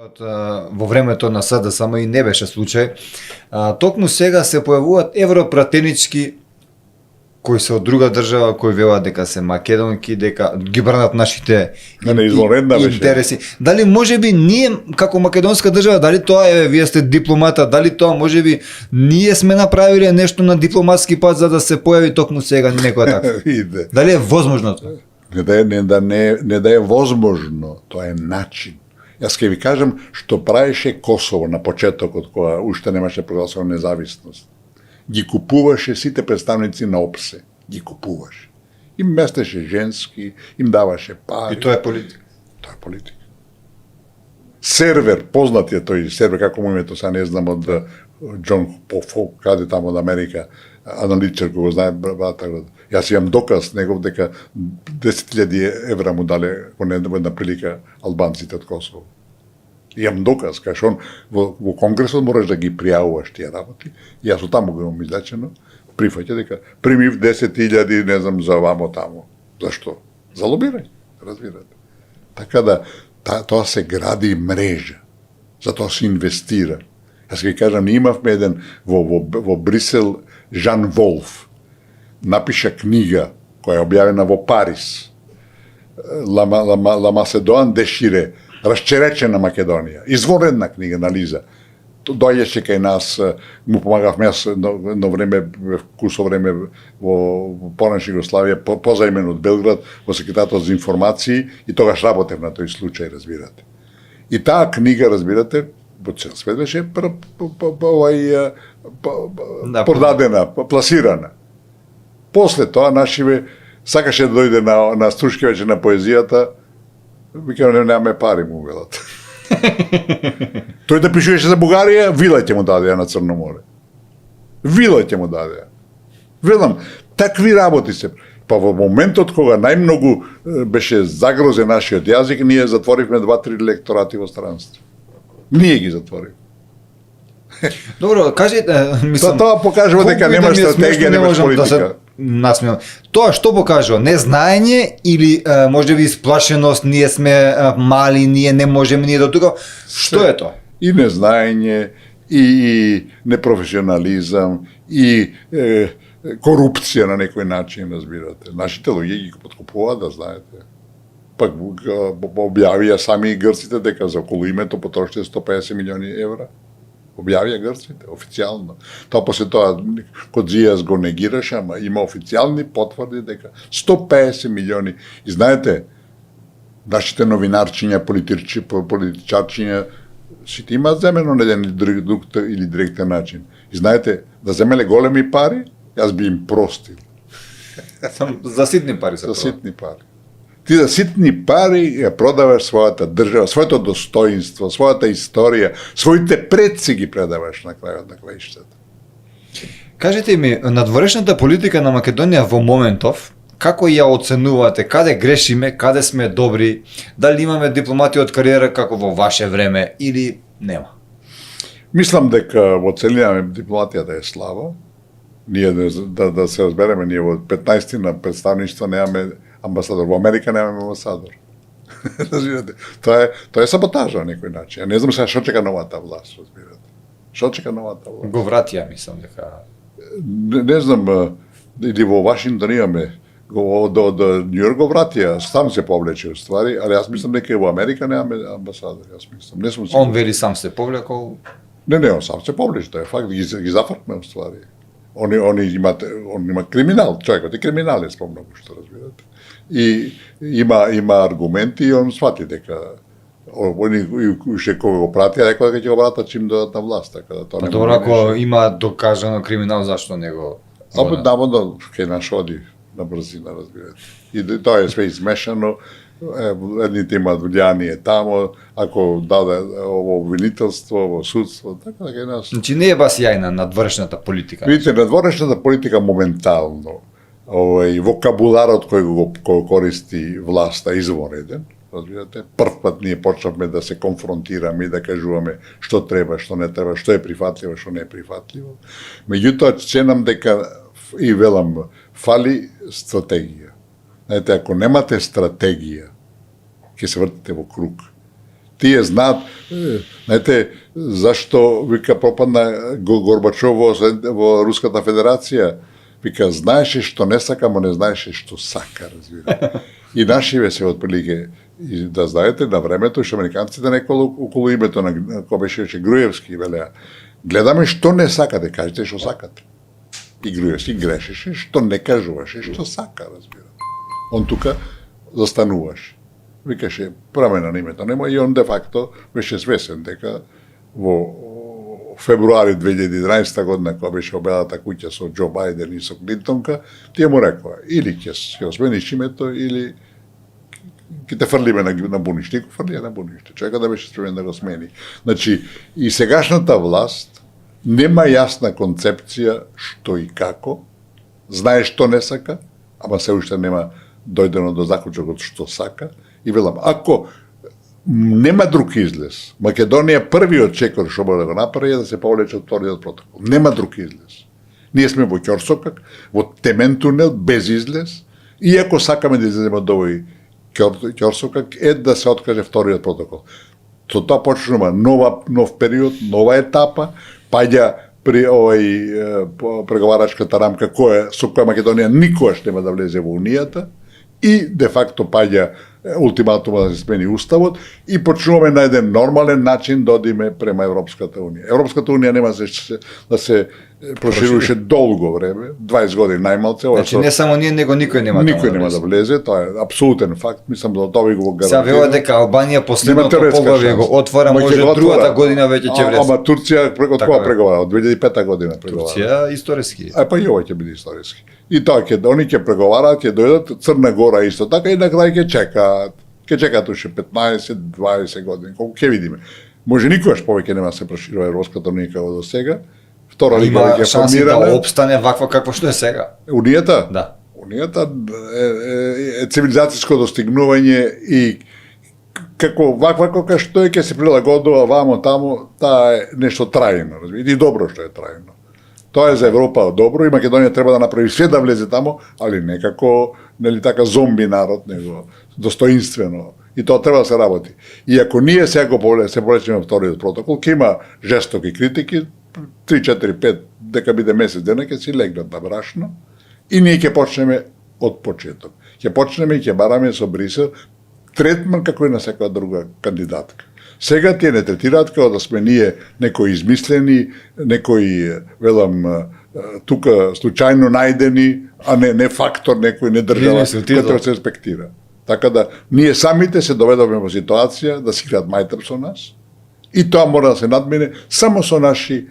Во времето на СДСМ и не беше случај. Токму сега се појавуваат европратенички кои се од друга држава, кои велат дека се македонки, дека ги бранат нашите интереси. Дали можеби ние како македонска држава, дали тоа е, вие сте дипломата, дали тоа можеби ние сме направиле нешто на дипломатски пат за да се појави токму сега некоја така? Дали е возможно тоа? Не да е возможно, тоа е начин. Јас ќе ви кажам што правеше Косово на почетокот кога уште немаше прогласена независност. Ги купуваше сите представници на ОПСЕ. Ги купуваше. Им местеше женски, им даваше пари. И тоа е политика. Тоа е политика. Сервер, познат е тој сервер, како му името, са не знам, од Џон Пофол, каде таму од Америка, аналитичар кој го знае брата. Јас имам доказ негов дека 10.000 евра му дале во една прилика албанците од Косово. Имам доказ, кај он во Конгресот можеш да ги пријавуваш тие работи. Јас од таму го имам излечено, прифаќа дека примив 10.000, не знам, за вамо тамо. Зашто? За лобирање, разбирате. Така да, тоа се гради мрежа, затоа се инвестира. Јас ќе кажам, имавме еден во Брисел, Жан Волф, напиша книга која е објавена во Париз, Ла Маседоан Дешире, Расчеречена Македонија. Изворедна книга, анализа. Дојдеше кај нас, му помагавме јас едно време, кусо време во поранешна Југославија, позаимен од Белград, во секретарот за информации, и тогаш работев на тој случај, разбирате. И таа книга, разбирате, во цел свет беше продадена, пласирана. После тоа нашиве сакаше да дојде на стручки вече на поезијата, викам, немаме пари, му велат. Тој да пишуваше за Бугарија, вила ќе му дадеа на Црно море. Вила ќе му дадеа. Велам, такви работи се. Па во моментот кога најмногу беше загрозен нашиот јазик, ние затворивме 2-3 лекторати во странство. Ние ги затворивме. Добро, кажете, мислам, Тоа покажува дека нема стратегија, нема политика. Насмеам. Тоа што покажува? Незнаење или можеби исплашеност, ние сме мали, ние не можеме ние до тука. Што е тоа? И незнаење, и непрофесионализам, и корупција на некој начин, разбирате. Нашите луѓе ги подкупуваат, да знаете. Пак објавија сами грците дека за околу името потрошите 150 милиони евра. Објавија грците, официјално. Тоа после тоа Кодзијас го негираше, ама има официјални потврди дека 150 милиони. И знаете, нашите новинарчиња, политичарчиња, сите имаат земено на еден друг или директен начин. И знаете, да земеле големи пари, јас би им простил. За ситни пари се За ситни пари. Ти за ситни пари ја продаваш својата држава, своето достоинство, својата историја, своите предци ги предаваш на крајот на краиштата. Кажете ми, надворешната политика на Македонија во моментов, како ја оценувате, каде грешиме, каде сме добри, дали имаме дипломати од кариера како во ваше време или нема? Мислам дека во целина дипломатијата е слаба. Ние да се разбереме, ние во 15 на представништва немаме амбасадор. Во Америка немаме амбасадор. Разбирате? Тоа е саботажа на некој начин. Не знам сега што чека новата власт, разбирате. Што чека новата власт? Го вратија, мислам дека. Не знам, или во Вашингтон имаме, од Њујорк го вратија, сам се повлече ствари, али јас мислам дека и во Америка немаме амбасадор, јас мислам. Не сум сигурен. Он вели сам се повлекол. Не, он сам се повлече, тоа е факт, ги зафркме ствари. Они има криминал, човекот е криминалец по многу што разбирате. И има аргументи и он свати дека они уште кога го пратија, рекоа дека ќе го вратат чим додат на власт, така да тоа не. Добро, ако има докажано криминал, зашто не го? Опет наводно ќе нас оди на брзина, разбирате. И тоа е све измешано. Едните имаат влијание тамо, ако даде ово обвинителство, во судство, така да ќе нас. Значи не е бас јајна надворешната политика. Видите, надворешната политика моментално, вокабуларот кој го користи власта извореден, разбирате, прв пат ние почнавме да се конфронтираме и да кажуваме што треба, што не треба, што е прифатливо, што не е прифатливо. Меѓутоа, ценам дека, и велам, фали стратегија. Знаете, ако немате стратегија, ќе се вртите во круг. Тие знаат, знаете, зашто вика пропадна Горбачов во Руската Федерација? Вика, знаеше што не сака, но не знаеше што сака, разбира. И нашиве се отприлike, и да знаете, на времето, што американците неколу околу името на кој беше Груевски, велеа, гледаме што не сакате, кажете што сакате. И Груевски грешеше, што не кажуваше, што сака, разбира. Он тука застануваше. Викаше, промена на името нема, и он де факто беше свесен дека во февруари 2011 година, кога беше обедата куќа со Џо Бајден и со Клинтонка, тие му рекоа, или ќе смениш името, или ќе те фрлиме на буниште. И го фрлија на буниште. Човека да беше спремен да го смени. Значи, и сегашната власт нема јасна концепција што и како, знае што не сака, ама се уште нема дојдено до заклучокот што сака. И велам, ако нема друг излез, Македонија првиот чекор што може да го направи е да се повлече од вториот протокол. Нема друг излез. Ние сме во ќорсокак, во темен тунел, без излез, и ако сакаме да излеземе од овој ќорсокак, е да се откаже вториот протокол. Со тоа почнува нов период, нова етапа, паѓа при преговарачката рамка со која Македонија никогаш нема да влезе во Унијата, и де факто паѓа ултиматума да се смени уставот и почнуваме на еден нормален начин да одиме према Европската Унија. Европската Унија нема да се прошируваше долго време, 20 години најмалце. Значи не само ние, него никој нема да влезе, тоа е апсолутен факт, мислам да тоа ви го гарантира. Сега велат дека Албанија последното поглавје го отвора, може другата година веќе ќе влезе. Ама Турција од кога преговара? Од 2005 година преговара. Турција историски. Па и ова ќе биде историски. И тоа они ќе преговараат, ќе дојдат, Црна Гора исто така, и на крај ќе чекаат уште 15-20 години, колку ќе видиме. Може никогаш повеќе нема се проширува Европската Унија како до сега. Втора лига ќе формираме. Да опстане ваква какво што е сега. Унијата? Да. Унијата е цивилизацијско достигнување и како ваква како што е ќе се прилагодува вамо таму, таа е нешто трајно, разбирате, и добро што е трајно. Тоа е за Европа добро и Македонија треба да направи све да влезе таму, али не како нели така зомби народ, него достоинствено. И тоа треба да се работи. И ако ние сега се повлечеме вториот протокол, ќе има жестоки критики, 3, 4, 5, дека биде месец дена, ќе си легнат на брашно и ние ќе почнеме од почеток. Ќе почнеме и ќе бараме со Брисел третман како и на секоја друга кандидатка. Сега тие не третираат како да сме ние некои измислени, некои, велам, тука случајно најдени, а не фактор некој, не држава, кој треба се респектира. Така да, ние самите се доведоме во ситуација да си играат мајтер со нас и тоа мора да се надмине само со наши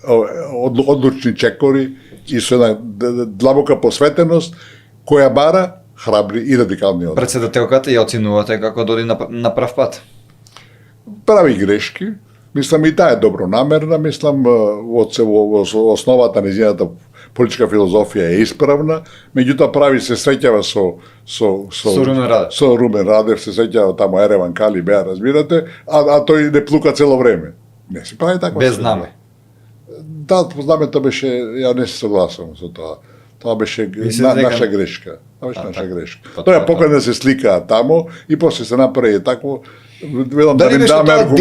одлучни чекори и со една длабока посветеност која бара храбри и радикални одговори. Председателката ја оценувате како доди на прав пат? Прави грешки, мислам и таа е добронамерна, мислам во основата на нејзината политичка филозофија е исправна, меѓутоа прави се среќава со Румен Радев, се среќава таму Ереван Кали беа, разбирате, а тој не плука цело време. Не се прави така. Без знаме. Да, знамето беше, ја не се согласувам со тоа. Тоа беше наша грешка. Тоа беше наша грешка. Тоа е покаен да се сликаа таму и после се направи такво. Дали беше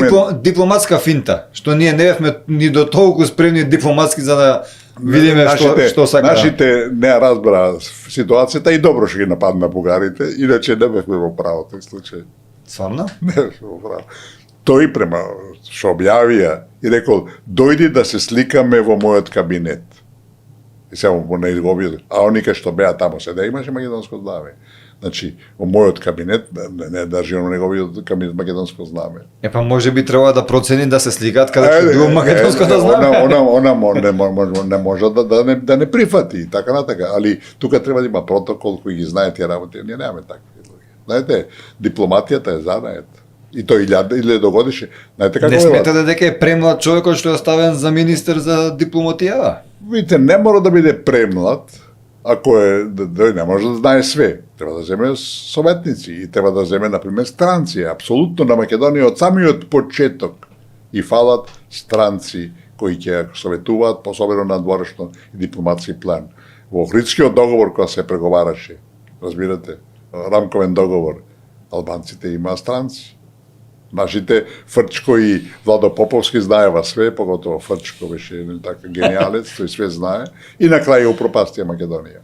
тоа дипломатска финта, што ние не бевме ни до толку спремни дипломатски за да видиме што сака. Нашите не разбра ситуацијата и добро што ги нападна бугарите, иначе не бевме во право тој случај. Сварно? Не бевме во право. Тој према што објавија и рекол, дојди да се сликаме во мојот кабинет. И само му не изгубил. А они кај што беа таму седеа имаше македонско знаме. Значи, во мојот кабинет не држи оно неговиот кабинет македонско знаме. Па може би треба да процени да се сликаат каде што било македонското знаме. Она не може да не прифати, така натака, али тука треба да има протокол кој ги знае тие работи. Ние немаме такви луѓе. Знаете, дипломатијата е занает. И тој 1000 годише. Знаете како не сметате дека е премлад човекот што е оставен за министер за дипломатија? Видите, не мора да биде премлад, ако не може да знае све. Треба да земе советници и треба да земе, например, странци. Апсолутно на Македонија од самиот почеток и фалат странци кои ќе советуваат, посебно на дворешно и дипломатски план. Во Охридскиот договор кога се преговараше, разбирате, рамковен договор, албанците имаа странци. Нашите Фрчко и Владо Поповски знаева све, поготово Фрчко беше еден така гениалец, тој све знае, и на крај упропастија Македонија.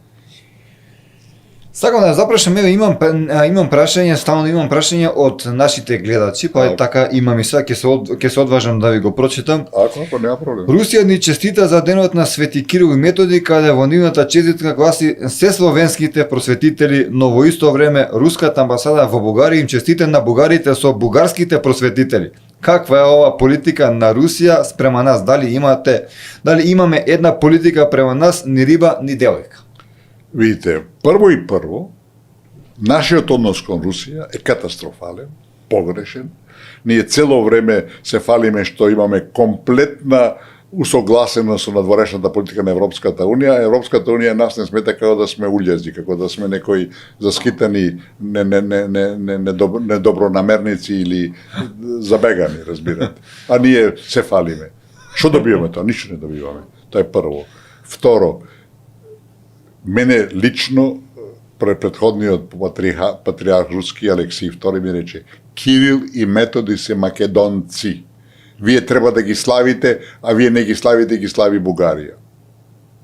Сакам да запрашам, еве имам прашање, стално имам прашање од нашите гледачи, па е така имам и сега ќе се одважам да ви го прочитам. Ако нема проблем. Русија ни честита за денот на Свети Кирил и Методи, каде во нивната честитка гласи се словенските просветители, но во исто време руската амбасада во Бугарија им честите на бугарите со бугарските просветители. Каква е ова политика на Русија спрема нас? Дали имаме една политика према нас, ни риба, ни девојка? Видите, прво, нашиот однос кон Русија е катастрофален, погрешен. Ние цело време се фалиме што имаме комплетна усогласеност со надворешната политика на Европската Унија. Европската Унија нас не смета како да сме уљези, како да сме некои заскитани недобронамерници или забегани, разбирате. А ние се фалиме. Што добиваме тоа? Ништо не добиваме. Тоа е прво. Второ, мене лично предходниот патриарх руски Алексий II ми рече: Кирил и Методи се македонци. Вие треба да ги славите, а вие не ги славите, ги слави Бугарија.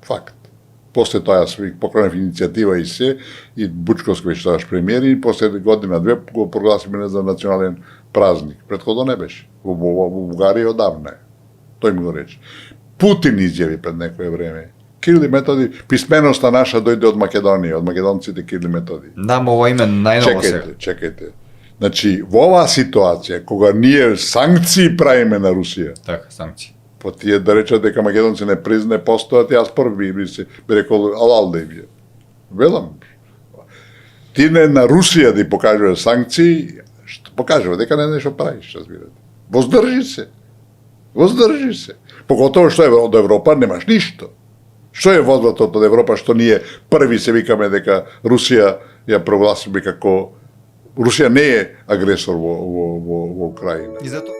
Факт. После тоа покренав иницијатива и се, и Бучковски беше тогаш премиер, и после година-две го прогласиме за национален празник. Предходно не беше. Во Бугарија одавна е. Тој ми го рече. Путин изјави пред некое време: Кирил и Методи, писменоста наша дојде од Македонија, од македонците Кирил и Методи. Да, ова име најново сега. Чекајте. Значи, во оваа ситуација, кога ние санкции правиме на Русија, Така, санкции. по тие да речат дека македонци не постојат, јас први би рекол алал да вие. Велам. Ти не на Русија да покажува санкции, што покажува дека не нешто правиш, разбирате. Воздржи се. Поготово што е од Европа немаш ништо. Што е возвратот од Европа што ние први се викаме дека Русија ја прогласиме како Русија не е агресор во Украина. И затоа